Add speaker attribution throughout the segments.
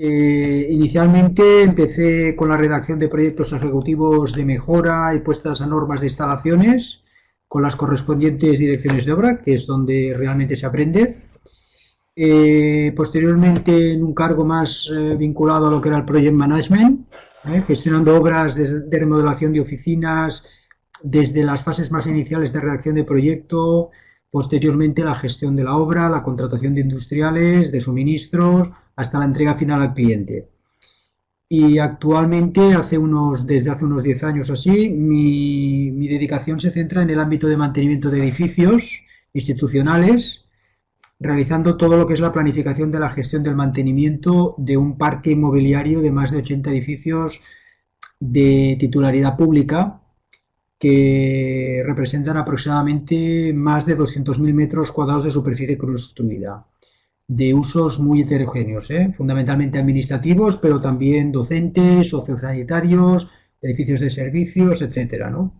Speaker 1: Inicialmente empecé con la redacción de proyectos ejecutivos de mejora y puestas a normas de instalaciones con las correspondientes direcciones de obra, que es donde realmente se aprende. Posteriormente, en un cargo más vinculado a lo que era el project management, gestionando obras de remodelación de oficinas desde las fases más iniciales de redacción de proyecto, posteriormente la gestión de la obra, la contratación de industriales, de suministros, hasta la entrega final al cliente. Y actualmente, desde hace unos 10 años así, mi dedicación se centra en el ámbito de mantenimiento de edificios institucionales, realizando todo lo que es la planificación de la gestión del mantenimiento de un parque inmobiliario de más de 80 edificios de titularidad pública, que representan aproximadamente más de 200.000 metros cuadrados de superficie construida, de usos muy heterogéneos, fundamentalmente administrativos, pero también docentes, sociosanitarios, edificios de servicios, etcétera, ¿no?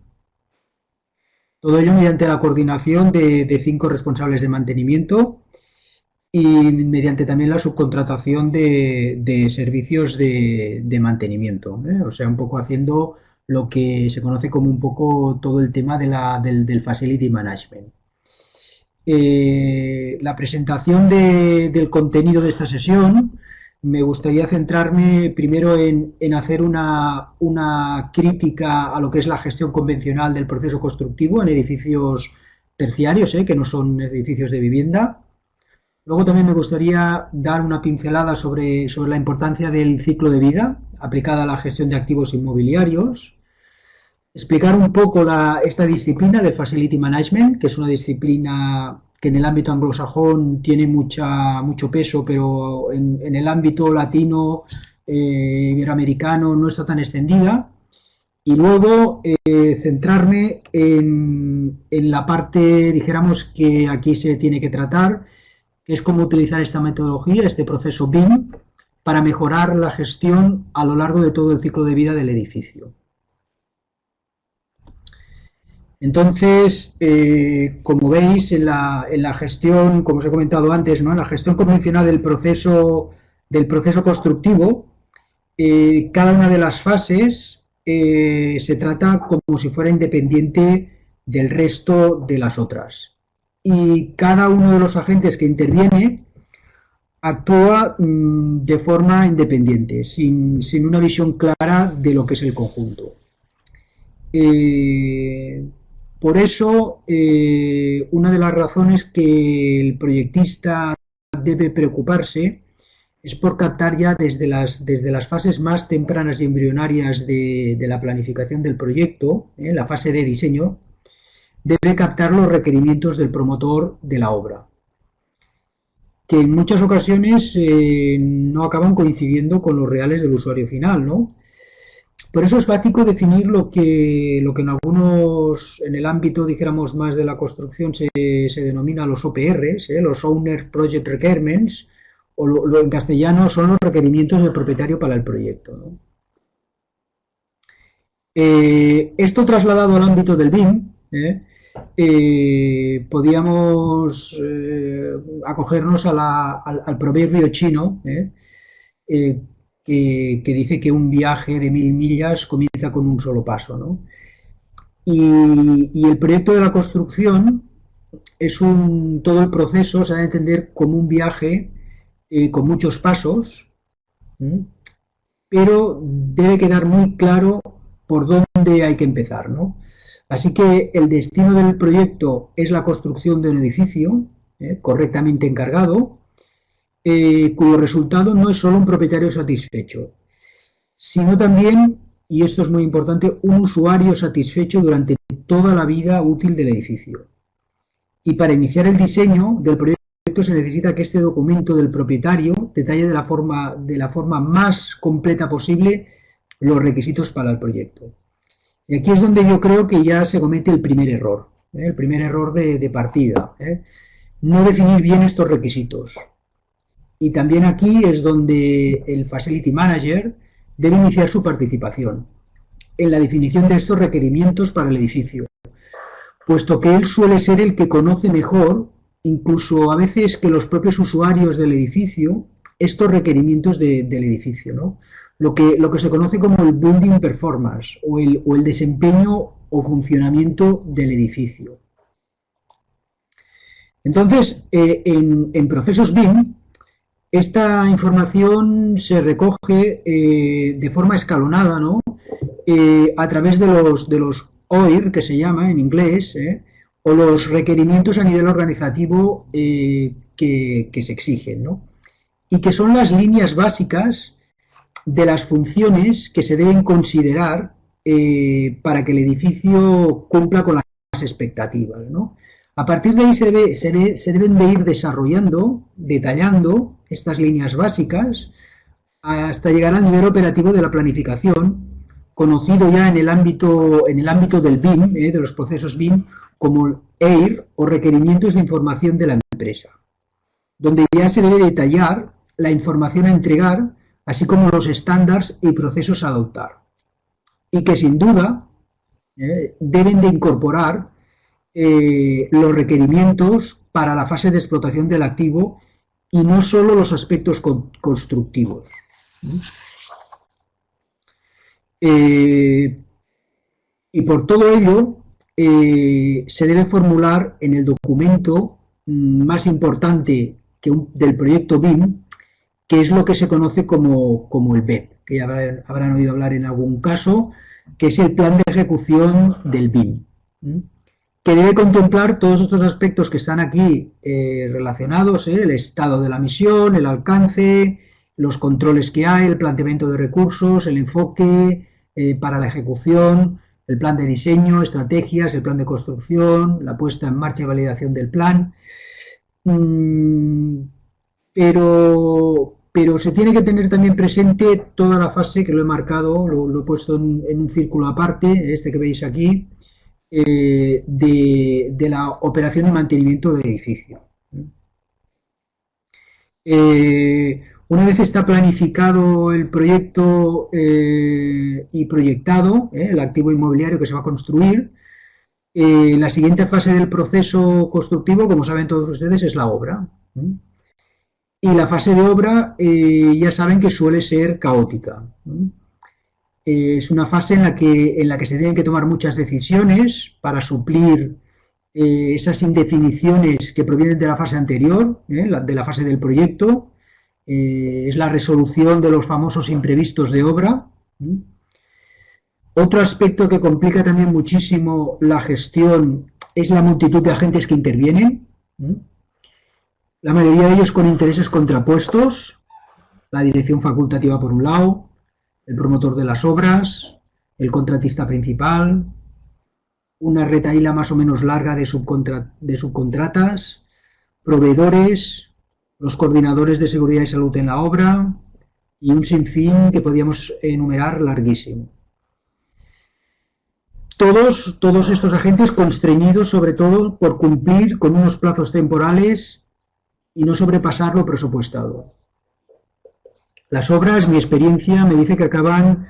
Speaker 1: Todo ello mediante la coordinación de 5 responsables de mantenimiento y mediante también la subcontratación de servicios de mantenimiento, o sea, un poco haciendo lo que se conoce como un poco todo el tema del facility management. La presentación del contenido de esta sesión, me gustaría centrarme primero en hacer una crítica a lo que es la gestión convencional del proceso constructivo en edificios terciarios, que no son edificios de vivienda. Luego también me gustaría dar una pincelada sobre la importancia del ciclo de vida aplicada a la gestión de activos inmobiliarios. Explicar un poco esta disciplina de Facility Management, que es una disciplina que en el ámbito anglosajón tiene mucho peso, pero en el ámbito latino, iberoamericano, no está tan extendida. Y luego centrarme en la parte, dijéramos, que aquí se tiene que tratar, que es cómo utilizar esta metodología, este proceso BIM, para mejorar la gestión a lo largo de todo el ciclo de vida del edificio. Entonces, como veis, en la gestión, como os he comentado antes, ¿no?, en la gestión convencional del proceso constructivo, cada una de las fases se trata como si fuera independiente del resto de las otras. Y cada uno de los agentes que interviene actúa de forma independiente, sin una visión clara de lo que es el conjunto. Por eso, una de las razones que el proyectista debe preocuparse es por captar ya desde las fases más tempranas y embrionarias de la planificación del proyecto, la fase de diseño, debe captar los requerimientos del promotor de la obra, que en muchas ocasiones no acaban coincidiendo con los reales del usuario final, ¿no? Por eso es básico definir lo que en el ámbito, dijéramos, más de la construcción se denomina los OPRs, los Owner Project Requirements, o en castellano son los requerimientos del propietario para el proyecto, ¿no? Esto trasladado al ámbito del BIM, podíamos acogernos al proverbio chino, que dice que un viaje de 1000 millas comienza con un solo paso, ¿no? Y el proyecto de la construcción es todo el proceso se ha de entender como un viaje con muchos pasos, pero debe quedar muy claro por dónde hay que empezar, ¿no? Así que el destino del proyecto es la construcción de un edificio correctamente encargado, cuyo resultado no es solo un propietario satisfecho, sino también, y esto es muy importante, un usuario satisfecho durante toda la vida útil del edificio. Y para iniciar el diseño del proyecto se necesita que este documento del propietario detalle de la forma más completa posible los requisitos para el proyecto. Y aquí es donde yo creo que ya se comete el primer error de partida, no definir bien estos requisitos. Y también aquí es donde el Facility Manager debe iniciar su participación en la definición de estos requerimientos para el edificio, puesto que él suele ser el que conoce mejor, incluso a veces que los propios usuarios del edificio, estos requerimientos del edificio, ¿no? Lo que se conoce como el building performance o el desempeño o funcionamiento del edificio. Entonces, en procesos BIM, esta información se recoge de forma escalonada, ¿no? A través de los OIR, que se llama en inglés, o los requerimientos a nivel organizativo que se exigen, ¿no? Y que son las líneas básicas de las funciones que se deben considerar para que el edificio cumpla con las expectativas, ¿no? A partir de ahí se deben de ir desarrollando, detallando estas líneas básicas hasta llegar al nivel operativo de la planificación, conocido ya en el ámbito del BIM, de los procesos BIM, como EIR o requerimientos de información de la empresa, donde ya se debe detallar la información a entregar, así como los estándares y procesos a adoptar, y que sin duda deben de incorporar los requerimientos para la fase de explotación del activo y no solo los aspectos constructivos. Y por todo ello se debe formular en el documento más importante del proyecto BIM, que es lo que se conoce como el BEP, que ya habrán oído hablar en algún caso, que es el plan de ejecución del BIM, que debe contemplar todos estos aspectos que están aquí relacionados, el estado de la misión, el alcance, los controles que hay, el planteamiento de recursos, el enfoque para la ejecución, el plan de diseño, estrategias, el plan de construcción, la puesta en marcha y validación del plan. Pero se tiene que tener también presente toda la fase que lo he marcado, lo he puesto en un círculo aparte, este que veis aquí, de la operación y mantenimiento del edificio. Una vez está planificado el proyecto y proyectado, el activo inmobiliario que se va a construir, la siguiente fase del proceso constructivo, como saben todos ustedes, es la obra. Y la fase de obra ya saben que suele ser caótica. Es una fase en la que se tienen que tomar muchas decisiones para suplir esas indefiniciones que provienen de la fase anterior, de la fase del proyecto. Es la resolución de los famosos imprevistos de obra. Otro aspecto que complica también muchísimo la gestión es la multitud de agentes que intervienen. La mayoría de ellos con intereses contrapuestos, la dirección facultativa por un lado, el promotor de las obras, el contratista principal, una retahíla más o menos larga de subcontratas, proveedores, los coordinadores de seguridad y salud en la obra y un sinfín que podríamos enumerar larguísimo. Todos estos agentes constreñidos sobre todo por cumplir con unos plazos temporales y no sobrepasar lo presupuestado. Las obras, mi experiencia me dice que acaban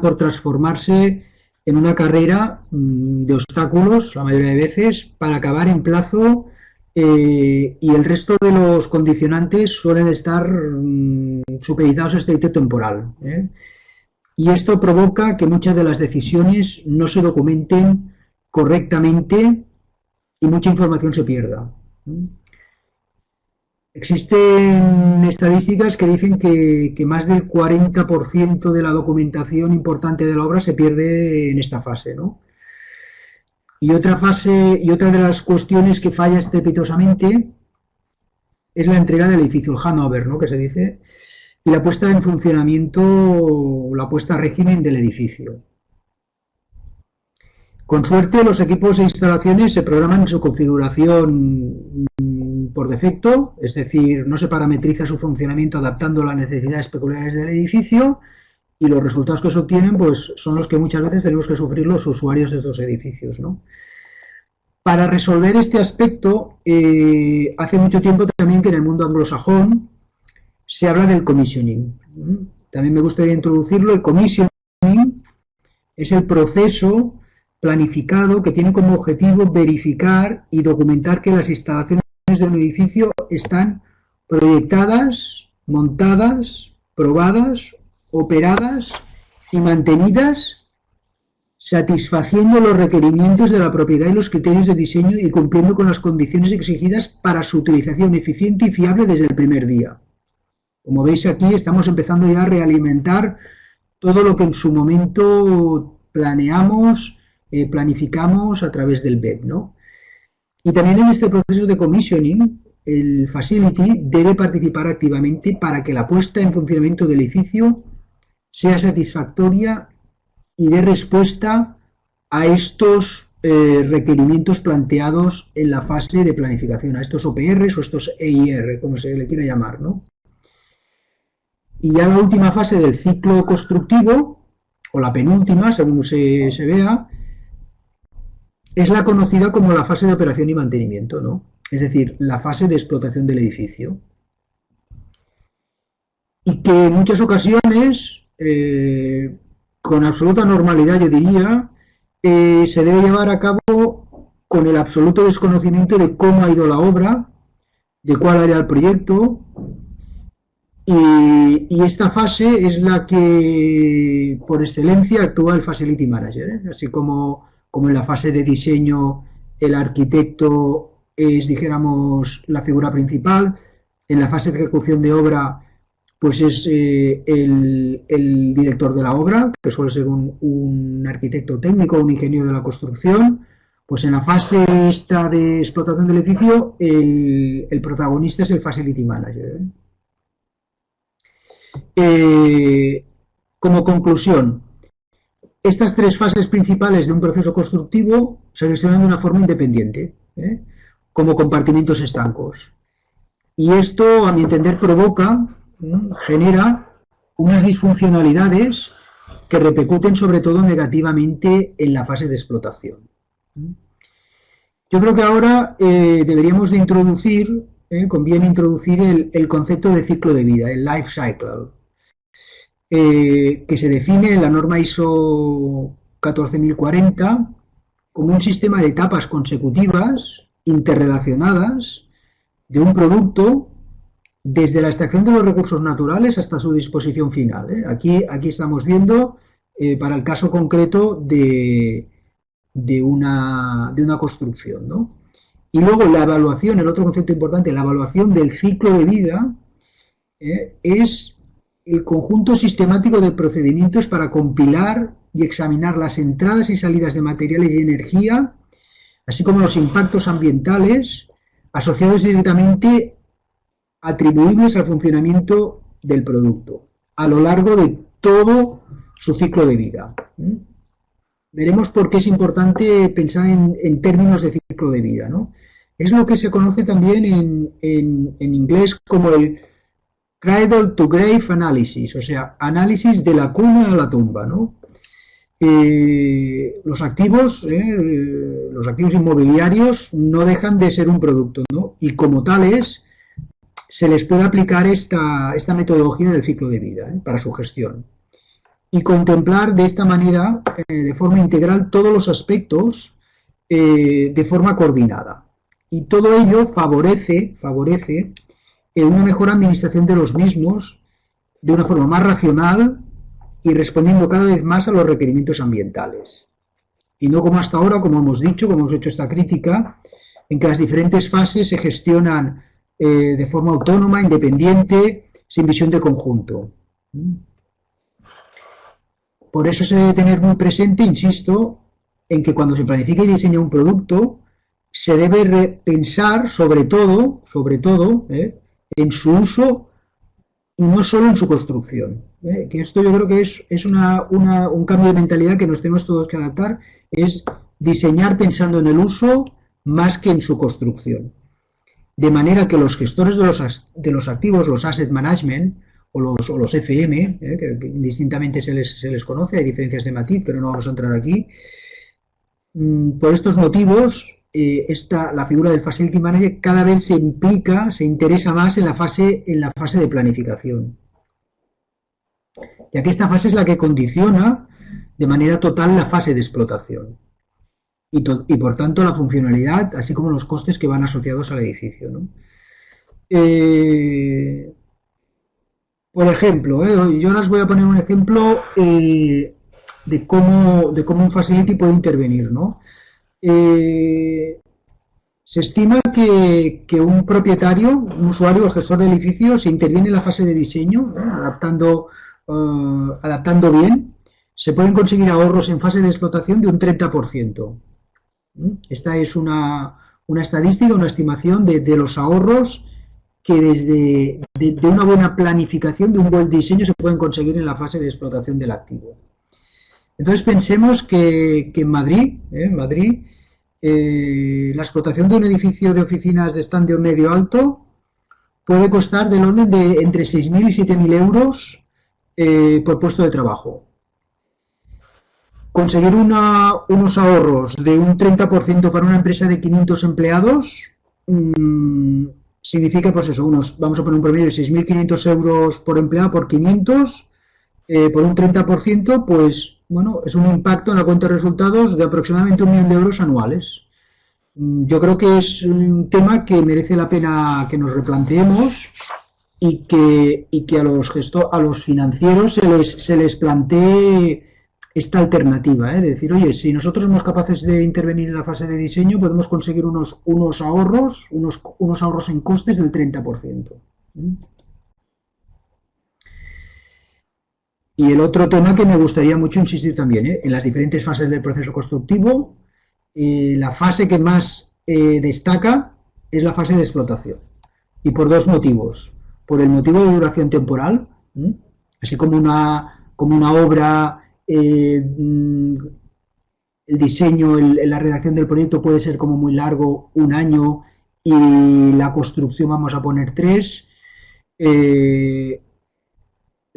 Speaker 1: por transformarse en una carrera de obstáculos, la mayoría de veces, para acabar en plazo y el resto de los condicionantes suelen estar supeditados a este hito temporal. Y esto provoca que muchas de las decisiones no se documenten correctamente y mucha información se pierda. Existen estadísticas que dicen que más del 40% de la documentación importante de la obra se pierde en esta fase, ¿no? Y otra de las cuestiones que falla estrepitosamente es la entrega del edificio, el handover, ¿no?, que se dice, y la puesta en funcionamiento, la puesta a régimen del edificio. Con suerte, los equipos e instalaciones se programan en su configuración por defecto, es decir, no se parametriza su funcionamiento adaptando las necesidades peculiares del edificio y los resultados que se obtienen pues, son los que muchas veces tenemos que sufrir los usuarios de estos edificios, ¿no? Para resolver este aspecto, hace mucho tiempo también que en el mundo anglosajón se habla del commissioning. También me gustaría introducirlo. El commissioning es el proceso planificado que tiene como objetivo verificar y documentar que las instalaciones de un edificio están proyectadas, montadas, probadas, operadas y mantenidas satisfaciendo los requerimientos de la propiedad y los criterios de diseño y cumpliendo con las condiciones exigidas para su utilización eficiente y fiable desde el primer día. Como veis aquí estamos empezando ya a realimentar todo lo que en su momento planeamos, planificamos a través del BEP, ¿no? Y también en este proceso de commissioning, el facility debe participar activamente para que la puesta en funcionamiento del edificio sea satisfactoria y dé respuesta a estos requerimientos planteados en la fase de planificación, a estos OPRs o estos EIR, como se le quiera llamar, ¿no? Y ya la última fase del ciclo constructivo, o la penúltima, según se vea, es la conocida como la fase de operación y mantenimiento, ¿no? Es decir, la fase de explotación del edificio. Y que en muchas ocasiones, con absoluta normalidad yo diría, se debe llevar a cabo con el absoluto desconocimiento de cómo ha ido la obra, de cuál era el proyecto, y esta fase es la que por excelencia actúa el Facility Manager, ¿eh? Así como en la fase de diseño el arquitecto es, dijéramos, la figura principal, en la fase de ejecución de obra pues es el director de la obra, que suele ser un arquitecto técnico, un ingeniero de la construcción. Pues en la fase esta de explotación del edificio el protagonista es el Facility Manager, ¿eh? Como conclusión, estas tres fases principales de un proceso constructivo se gestionan de una forma independiente, como compartimentos estancos. Y esto, a mi entender, genera unas disfuncionalidades que repercuten sobre todo negativamente en la fase de explotación. Yo creo que ahora deberíamos de conviene introducir el concepto de ciclo de vida, el life cycle, que se define en la norma ISO 14040 como un sistema de etapas consecutivas, interrelacionadas, de un producto desde la extracción de los recursos naturales hasta su disposición final, ¿eh? Aquí estamos viendo, para el caso concreto de una construcción, ¿no? Y luego la evaluación, el otro concepto importante, la evaluación del ciclo de vida, es el conjunto sistemático de procedimientos para compilar y examinar las entradas y salidas de materiales y energía, así como los impactos ambientales asociados directamente atribuibles al funcionamiento del producto a lo largo de todo su ciclo de vida. Veremos por qué es importante pensar en términos de ciclo de vida, ¿no? Es lo que se conoce también en inglés como el Cradle to Grave Analysis, o sea, análisis de la cuna a la tumba, ¿no? Los activos inmobiliarios no dejan de ser un producto, ¿no? Y como tales se les puede aplicar esta metodología del ciclo de vida, para su gestión y contemplar de esta manera, de forma integral, todos los aspectos de forma coordinada. Y todo ello favorece una mejor administración de los mismos de una forma más racional y respondiendo cada vez más a los requerimientos ambientales. Y no como hasta ahora, como hemos dicho, como hemos hecho esta crítica, en que las diferentes fases se gestionan de forma autónoma, independiente, sin visión de conjunto. Por eso se debe tener muy presente, insisto, en que cuando se planifica y diseña un producto, se debe pensar sobre todo, en su uso y no solo en su construcción. Que esto yo creo que es un cambio de mentalidad que nos tenemos todos que adaptar, es diseñar pensando en el uso más que en su construcción. De manera que los gestores de los activos, los asset management o los FM, que indistintamente se les conoce, hay diferencias de matiz, pero no vamos a entrar aquí. Por estos motivos, la figura del Facility Manager cada vez se interesa más en la fase de planificación, ya que esta fase es la que condiciona de manera total la fase de explotación y por tanto la funcionalidad, así como los costes que van asociados al edificio, ¿no? Por ejemplo, yo les voy a poner un ejemplo de cómo un facility puede intervenir, ¿no? Eh, Se estima que un propietario, un usuario o el gestor del edificio, se interviene en la fase de diseño, adaptando bien, se pueden conseguir ahorros en fase de explotación de un 30%. Esta es una estadística, una estimación de los ahorros que de una buena planificación, de un buen diseño, se pueden conseguir en la fase de explotación del activo. Entonces pensemos que en Madrid, la explotación de un edificio de oficinas de estadio medio alto puede costar del orden de entre 6.000 y 7.000 euros por puesto de trabajo. Conseguir unos ahorros de un 30% para una empresa de 500 empleados significa, pues eso, vamos a poner un promedio de 6.500 euros por empleado por 500, por un 30%, pues bueno, es un impacto en la cuenta de resultados de aproximadamente 1 millón de euros anuales. Yo creo que es un tema que merece la pena que nos replanteemos y que a los financieros se les plantee esta alternativa, de decir, oye, si nosotros somos capaces de intervenir en la fase de diseño, podemos conseguir unos ahorros en costes del 30%. Y el otro tema que me gustaría mucho insistir también, en las diferentes fases del proceso constructivo, la fase que más destaca es la fase de explotación. Y por dos motivos. Por el motivo de duración temporal, así como una obra, el diseño, la redacción del proyecto puede ser como muy largo, 1 año, y la construcción vamos a poner 3.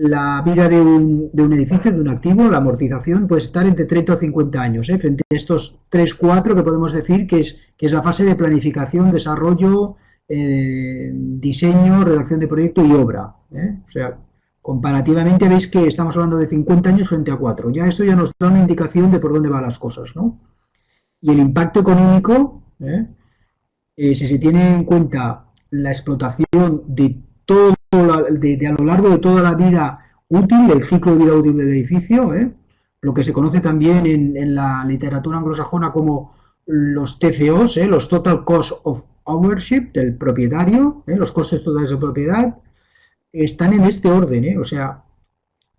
Speaker 1: La vida de un edificio, de un activo, la amortización puede estar entre 30 o 50 años, frente a estos 3-4 que podemos decir que es la fase de planificación, desarrollo, diseño, redacción de proyecto y obra. O sea, comparativamente veis que estamos hablando de 50 años frente a 4. Ya esto ya nos da una indicación de por dónde van las cosas, ¿no? Y el impacto económico, si se tiene en cuenta la explotación de todo a lo largo de toda la vida útil, del ciclo de vida útil del edificio, lo que se conoce también en la literatura anglosajona como los TCOs, los Total Cost of Ownership del propietario, los costes totales de propiedad, están en este orden, o sea,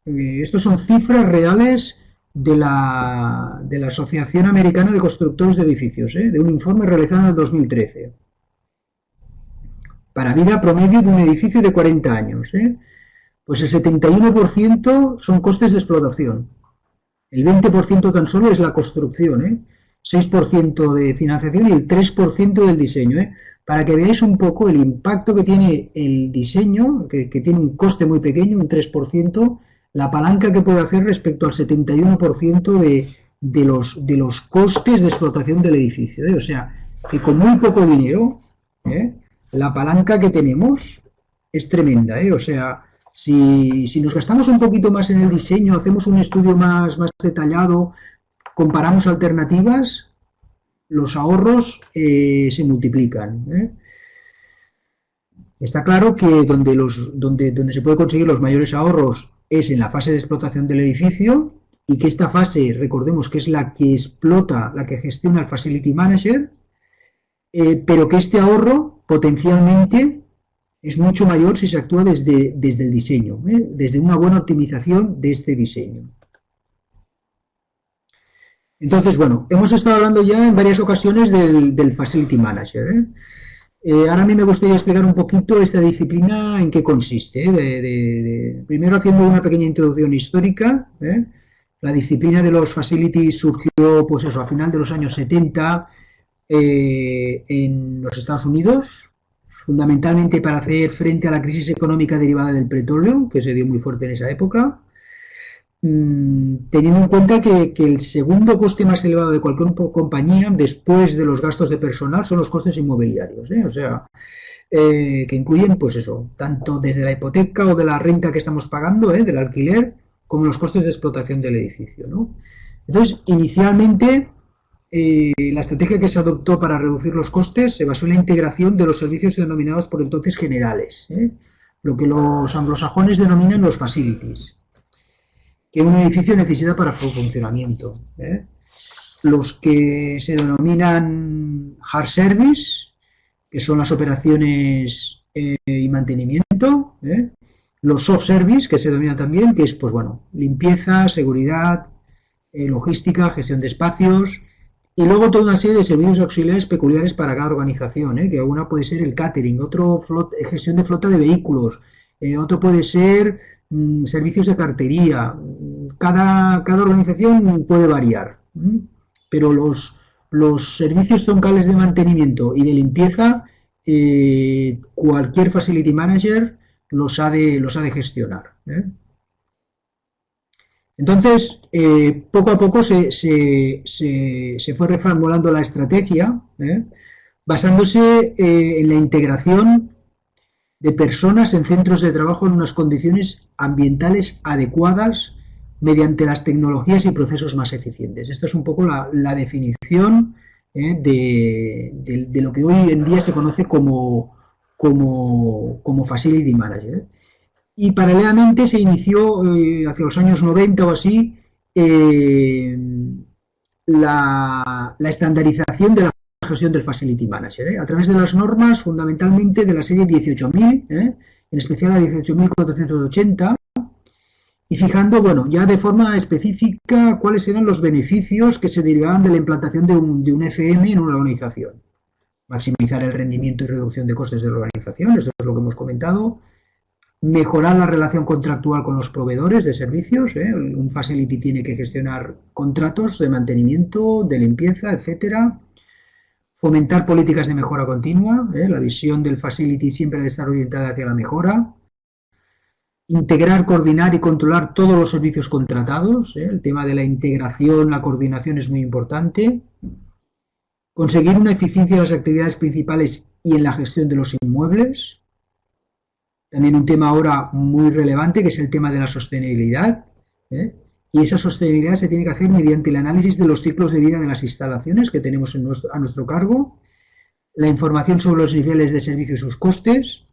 Speaker 1: estos son cifras reales de la Asociación Americana de Constructores de Edificios, de un informe realizado en el 2013. Para vida promedio de un edificio de 40 años, pues el 71% son costes de explotación, el 20% tan solo es la construcción, 6% de financiación y el 3% del diseño, para que veáis un poco el impacto que tiene el diseño, que tiene un coste muy pequeño, un 3%, la palanca que puede hacer respecto al 71% de los costes de explotación del edificio, o sea, que con muy poco dinero, la palanca que tenemos es tremenda, o sea, si nos gastamos un poquito más en el diseño, hacemos un estudio más detallado, comparamos alternativas, los ahorros se multiplican. Está claro que donde se puede conseguir los mayores ahorros es en la fase de explotación del edificio, y que esta fase, recordemos que es la que explota, la que gestiona el Facility Manager, pero que este ahorro potencialmente es mucho mayor si se actúa desde el diseño, desde una buena optimización de este diseño. Entonces, bueno, hemos estado hablando ya en varias ocasiones del Facility Manager. Ahora a mí me gustaría explicar un poquito esta disciplina en qué consiste. Primero haciendo una pequeña introducción histórica. La disciplina de los Facilities surgió, pues eso, a final de los años 70 en los Estados Unidos, fundamentalmente para hacer frente a la crisis económica derivada del petróleo, que se dio muy fuerte en esa época, teniendo en cuenta que el segundo coste más elevado de cualquier compañía, después de los gastos de personal, son los costes inmobiliarios, o sea, que incluyen, pues eso, tanto desde la hipoteca o de la renta que estamos pagando, del alquiler, como los costes de explotación del edificio, ¿no? Entonces, inicialmente, la estrategia que se adoptó para reducir los costes se basó en la integración de los servicios denominados por entonces generales, lo que los anglosajones denominan los facilities, que un edificio necesita para su funcionamiento. Los que se denominan hard service, que son las operaciones y mantenimiento, los soft service, que se denominan también, que es, pues bueno, limpieza, seguridad, logística, gestión de espacios, y luego toda una serie de servicios auxiliares peculiares para cada organización, que alguna puede ser el catering, otro gestión de flota de vehículos, otro puede ser servicios de cartería. Cada organización puede variar, pero los servicios troncales de mantenimiento y de limpieza, cualquier facility manager los ha de gestionar. Entonces, poco a poco se fue reformulando la estrategia, basándose en la integración de personas en centros de trabajo en unas condiciones ambientales adecuadas mediante las tecnologías y procesos más eficientes. Esta es un poco la definición de lo que hoy en día se conoce como Facility Manager. Y paralelamente se inició hacia los años 90 o así la estandarización de la gestión del Facility Manager, a través de las normas fundamentalmente de la serie 18.000, en especial la 18.480, y fijando, bueno, ya de forma específica cuáles eran los beneficios que se derivaban de la implantación de un FM en una organización. Maximizar el rendimiento y reducción de costes de la organización, esto es lo que hemos comentado. Mejorar la relación contractual con los proveedores de servicios, un facility tiene que gestionar contratos de mantenimiento, de limpieza, etcétera. Fomentar políticas de mejora continua, la visión del facility siempre debe estar orientada hacia la mejora. Integrar, coordinar y controlar todos los servicios contratados, el tema de la integración, la coordinación es muy importante. Conseguir una eficiencia en las actividades principales y en la gestión de los inmuebles. También un tema ahora muy relevante, que es el tema de la sostenibilidad, y esa sostenibilidad se tiene que hacer mediante el análisis de los ciclos de vida de las instalaciones que tenemos a nuestro cargo, la información sobre los niveles de servicio y sus costes,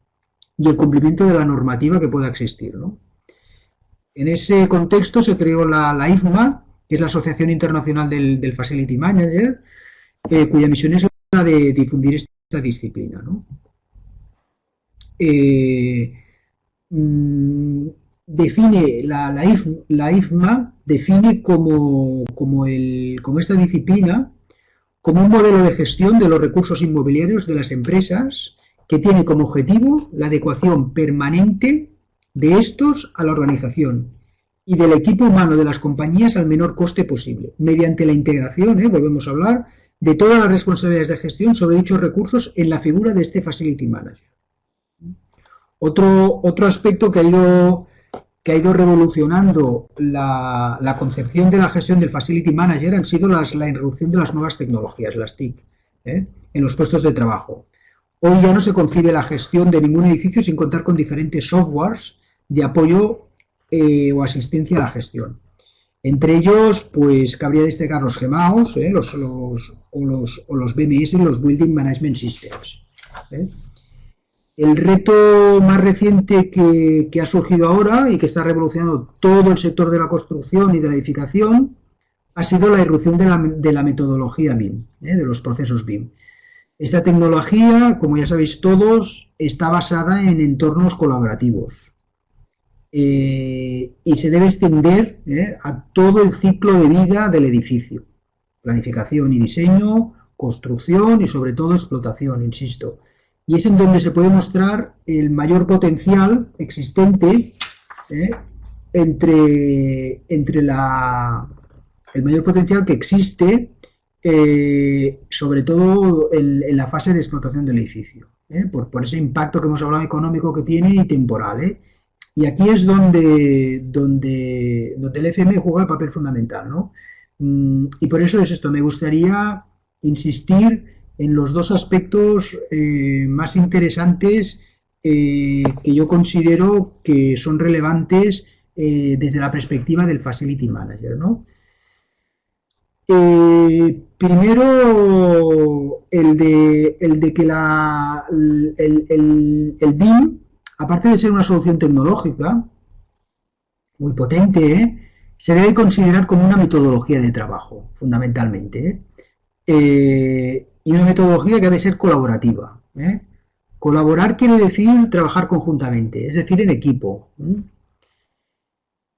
Speaker 1: y el cumplimiento de la normativa que pueda existir, ¿no? En ese contexto se creó la IFMA, que es la Asociación Internacional del Facility Manager, cuya misión es la de difundir esta disciplina, ¿no? Define la IFMA define como esta disciplina como un modelo de gestión de los recursos inmobiliarios de las empresas que tiene como objetivo la adecuación permanente de estos a la organización y del equipo humano de las compañías al menor coste posible, mediante la integración, volvemos a hablar, de todas las responsabilidades de gestión sobre dichos recursos en la figura de este Facility Manager. Otro aspecto que ha ido revolucionando la concepción de la gestión del Facility Manager han sido la introducción de las nuevas tecnologías, las TIC, en los puestos de trabajo. Hoy ya no se concibe la gestión de ningún edificio sin contar con diferentes softwares de apoyo o asistencia a la gestión. Entre ellos, pues cabría destacar los GMAOs, los BMS, los Building Management Systems. El reto más reciente que ha surgido ahora y que está revolucionando todo el sector de la construcción y de la edificación ha sido la irrupción de la metodología BIM, de los procesos BIM. Esta tecnología, como ya sabéis todos, está basada en entornos colaborativos y se debe extender a todo el ciclo de vida del edificio. Planificación y diseño, construcción y sobre todo explotación, insisto. Y es en donde se puede mostrar el mayor potencial existente entre el mayor potencial que existe sobre todo en la fase de explotación del edificio, por ese impacto que hemos hablado económico que tiene y temporal. Y aquí es donde el FM juega el papel fundamental, ¿no? Y por eso es esto, me gustaría insistir en los dos aspectos más interesantes que yo considero que son relevantes desde la perspectiva del Facility Manager, ¿no? Primero, el de que el BIM aparte de ser una solución tecnológica muy potente, se debe considerar como una metodología de trabajo, fundamentalmente. Y una metodología que ha de ser colaborativa. Colaborar quiere decir trabajar conjuntamente, es decir, en equipo.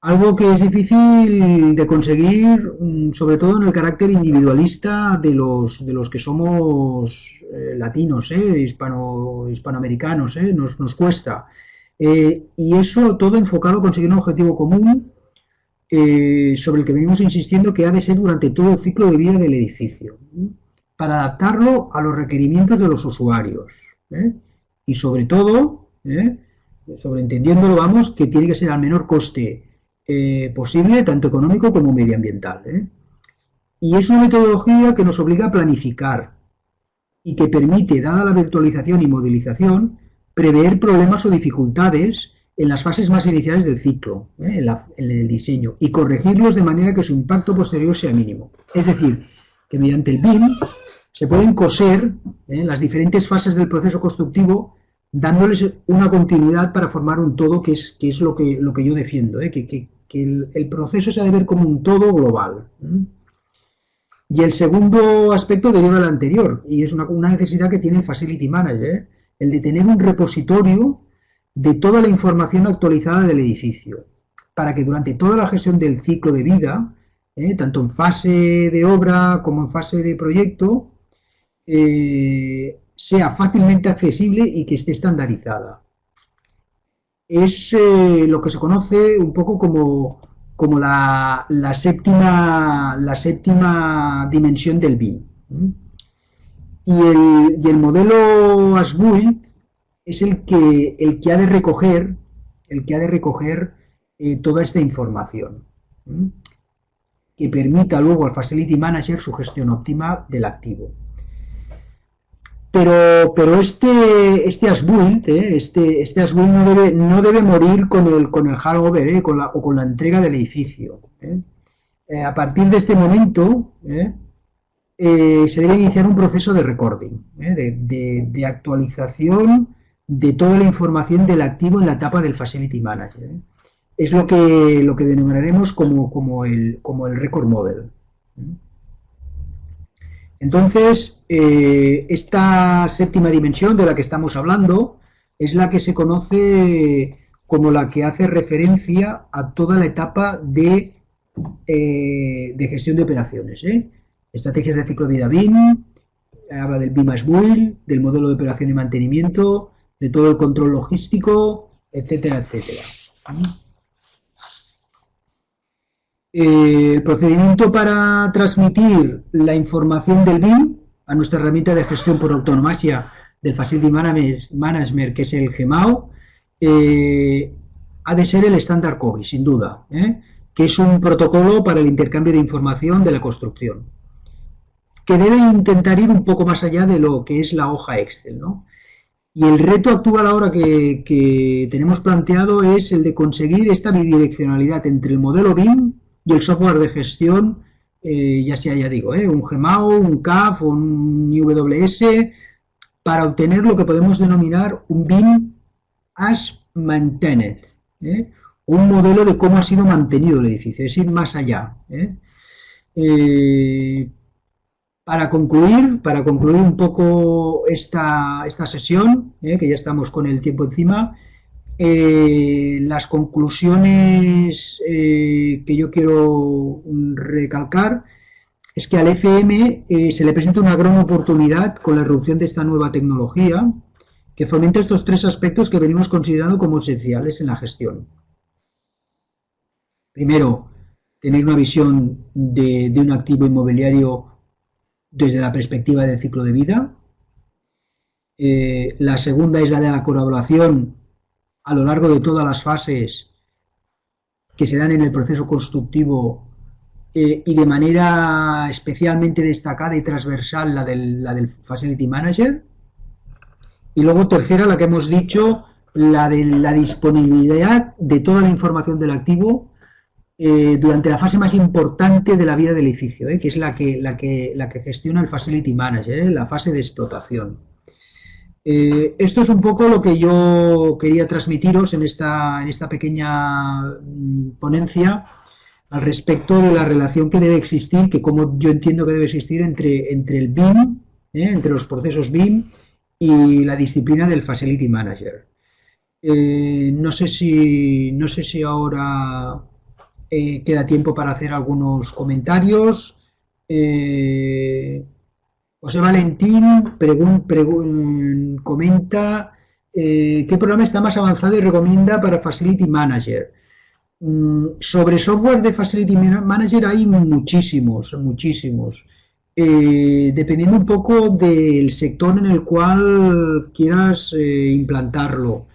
Speaker 1: Algo que es difícil de conseguir, sobre todo en el carácter individualista de los que somos latinos, hispanoamericanos, nos cuesta. Y eso todo enfocado a conseguir un objetivo común sobre el que venimos insistiendo que ha de ser durante todo el ciclo de vida del edificio, para adaptarlo a los requerimientos de los usuarios. Y sobre todo, sobreentendiéndolo, vamos, que tiene que ser al menor coste posible, tanto económico como medioambiental. Y es una metodología que nos obliga a planificar y que permite, dada la virtualización y modelización, prever problemas o dificultades en las fases más iniciales del ciclo, en el diseño, y corregirlos de manera que su impacto posterior sea mínimo. Es decir, que mediante el BIM se pueden coser las diferentes fases del proceso constructivo, dándoles una continuidad para formar un todo, que es lo que yo defiendo, que el proceso se ha de ver como un todo global. Y el segundo aspecto deriva del anterior, y es una necesidad que tiene el Facility Manager, el de tener un repositorio de toda la información actualizada del edificio, para que durante toda la gestión del ciclo de vida, tanto en fase de obra como en fase de proyecto, sea fácilmente accesible y que esté estandarizada. Es lo que se conoce un poco como la séptima dimensión del BIM. Y el modelo as-built es el que ha de recoger toda esta información, que permita luego al Facility Manager su gestión óptima del activo. Pero este as-built, no debe morir con el handover, o con la entrega del edificio. A partir de este momento, se debe iniciar un proceso de recording, de actualización de toda la información del activo en la etapa del Facility Manager. Es lo que denominaremos como el record model. Entonces, esta séptima dimensión de la que estamos hablando es la que se conoce como la que hace referencia a toda la etapa de gestión de operaciones. Estrategias de ciclo de vida BIM, habla del BIM as-built, del modelo de operación y mantenimiento, de todo el control logístico, etcétera, etcétera. El procedimiento para transmitir la información del BIM a nuestra herramienta de gestión por autonomía del Facility Management, que es el GMAO, ha de ser el estándar COBI, sin duda, que es un protocolo para el intercambio de información de la construcción, que debe intentar ir un poco más allá de lo que es la hoja Excel, ¿no? Y el reto actual ahora que tenemos planteado es el de conseguir esta bidireccionalidad entre el modelo BIM y el software de gestión, ya sea, ya digo, un GMAO, un CAF o un IWS, para obtener lo que podemos denominar un BIM as maintained, un modelo de cómo ha sido mantenido el edificio, es ir más allá. Para concluir un poco esta sesión, que ya estamos con el tiempo encima, las conclusiones que yo quiero recalcar es que al FM se le presenta una gran oportunidad con la irrupción de esta nueva tecnología que fomenta estos tres aspectos que venimos considerando como esenciales en la gestión. Primero, tener una visión de un activo inmobiliario desde la perspectiva del ciclo de vida. La segunda es la de la colaboración a lo largo de todas las fases que se dan en el proceso constructivo, y de manera especialmente destacada y transversal la del Facility Manager. Y luego tercera, la que hemos dicho, la de la disponibilidad de toda la información del activo durante la fase más importante de la vida del edificio, que es la que gestiona el Facility Manager, la fase de explotación. Esto es un poco lo que yo quería transmitiros en esta pequeña ponencia al respecto de la relación que debe existir, que como yo entiendo que debe existir entre el BIM, entre los procesos BIM y la disciplina del Facility Manager. No sé si ahora queda tiempo para hacer algunos comentarios. José Valentín comenta qué programa está más avanzado y recomienda para Facility Manager. Sobre software de Facility Manager hay muchísimos, muchísimos. Dependiendo un poco del sector en el cual quieras implantarlo.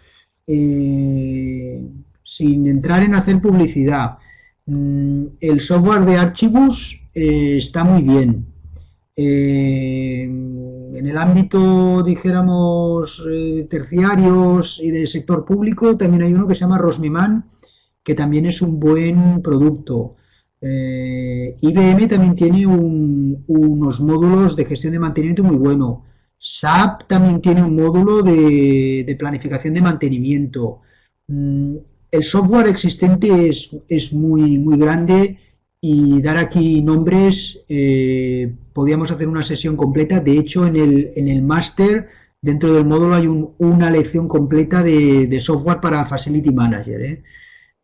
Speaker 1: Sin entrar en hacer publicidad. El software de Archibus está muy bien. En el ámbito, dijéramos, terciarios y del sector público, también hay uno que se llama Rosmiman, que también es un buen producto. IBM también tiene unos módulos de gestión de mantenimiento muy bueno. SAP también tiene un módulo de planificación de mantenimiento. El software existente es muy, muy grande y dar aquí nombres, podríamos hacer una sesión completa. De hecho, en el máster, dentro del módulo, hay una lección completa de software para Facility Manager.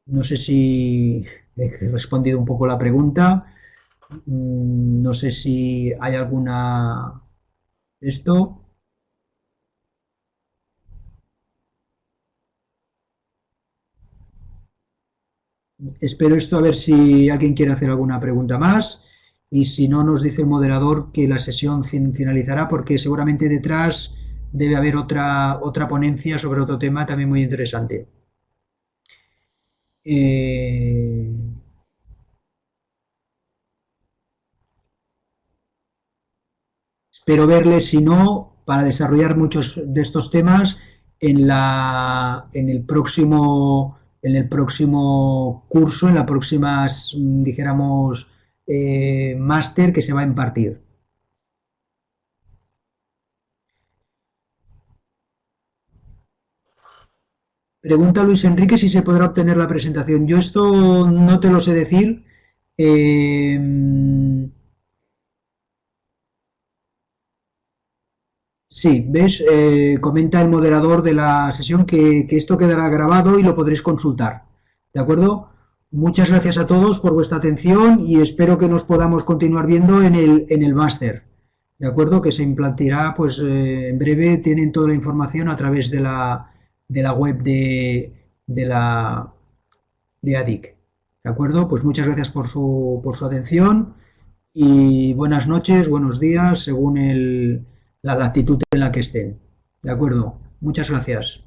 Speaker 1: No sé si he respondido un poco la pregunta. No sé si hay alguna... Esto. Espero esto a ver si alguien quiere hacer alguna pregunta más y si no nos dice el moderador que la sesión finalizará porque seguramente detrás debe haber otra ponencia sobre otro tema también muy interesante. Espero verles, si no, para desarrollar muchos de estos temas en el próximo curso, en la próxima, dijéramos, máster que se va a impartir. Pregunta Luis Enrique si se podrá obtener la presentación. Yo esto no te lo sé decir. Sí, ¿ves? Comenta el moderador de la sesión que esto quedará grabado y lo podréis consultar. ¿De acuerdo? Muchas gracias a todos por vuestra atención y espero que nos podamos continuar viendo en el máster. ¿De acuerdo? Que se implantará pues en breve. Tienen toda la información a través de la web de ADIC. ¿De acuerdo? Pues muchas gracias por su atención y buenas noches, buenos días, según la latitud en la que estén. ¿De acuerdo? Muchas gracias.